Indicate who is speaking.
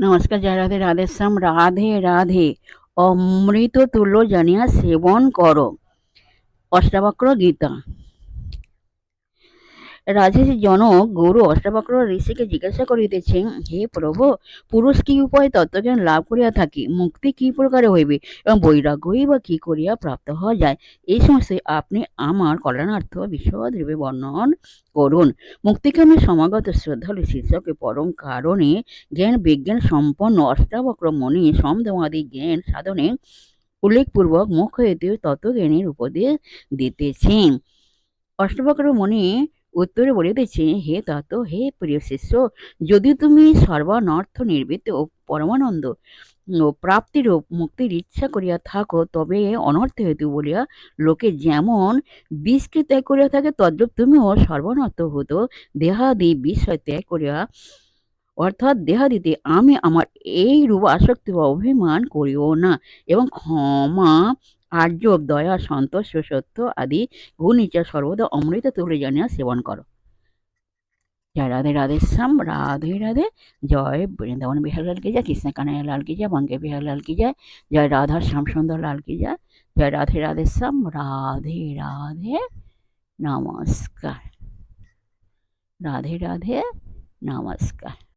Speaker 1: নমস্কার, জয় রাধে, রাধেশ্যাম, রাধে রাধে। অমৃত তুল্য জানিয়া সেবন করো। অষ্টাবক্র গীতা। রাজেশ জনক গুরু অষ্টাবক্র ঋষিকে জিজ্ঞাসা করিতেছেন, হে প্রভু, পুরুষ কি উপায়ে তত্ত্বজ্ঞান লাভ করিয়া থাকি, মুক্তি কি প্রকারে হইবে এবং বৈরাগ্যই বা কি করিয়া প্রাপ্ত হওয়া যায়, এই সমস্ত আপনি আমার কল্যাণার্থ বিশদরূপে বর্ণন করুন। মুক্তিকামী সমাগত শ্রদ্ধালু শিষ্যকে পরম কারণে জ্ঞান বিজ্ঞান সম্পন্ন অষ্টাবক্র মণি সমধমাদি জ্ঞান সাধনে উল্লেখপূর্বক মোক্ষ হেতু তত্ত্বজ্ঞানের উপদেশ দিতেছেন। অষ্টাবক্র মণি উত্তরে বলিতেছে, হে তত্ত্ব, হে প্রিয় শিষ্য, যদি তুমি সর্বানর্থ নির্বৃত্ত ও পরমানন্দ ও প্রাপ্তির ও মুক্তির ইচ্ছা করিয়া থাকো, তবে অনর্থ হেতু বলিয়া লোকে যেমন বিষকে ত্যাগ করিয়া থাকে, তদ্রূপ তুমিও সর্বানর্থভূত দেহাদি বিষয় ত্যাগ করিয়া, অর্থাৎ দেহাদিতে আমি আমার এই রূপ আসক্তি বা অভিমান করিও না, এবং ক্ষমা, আর্য, দয়া, সন্তোষ, সত্য আদি গুণ ইচ্ছা সর্বদা অমৃত তুলে জানিয়া সেবন করো। জয় রাধে, রাধেশ্যাম, রাধে রাধে। জয় বৃন্দাবন বিহার লাল কি যায়, কৃষ্ণ কানাইয়া লাল কি যায়, বঙ্গে বিহার লাল কি যায়, জয় রাধা শ্যাম সুন্দর লাল কি যায়। জয় রাধে, রাধেশ্যাম, রাধে রাধে। নমস্কার। রাধে রাধে। নমস্কার।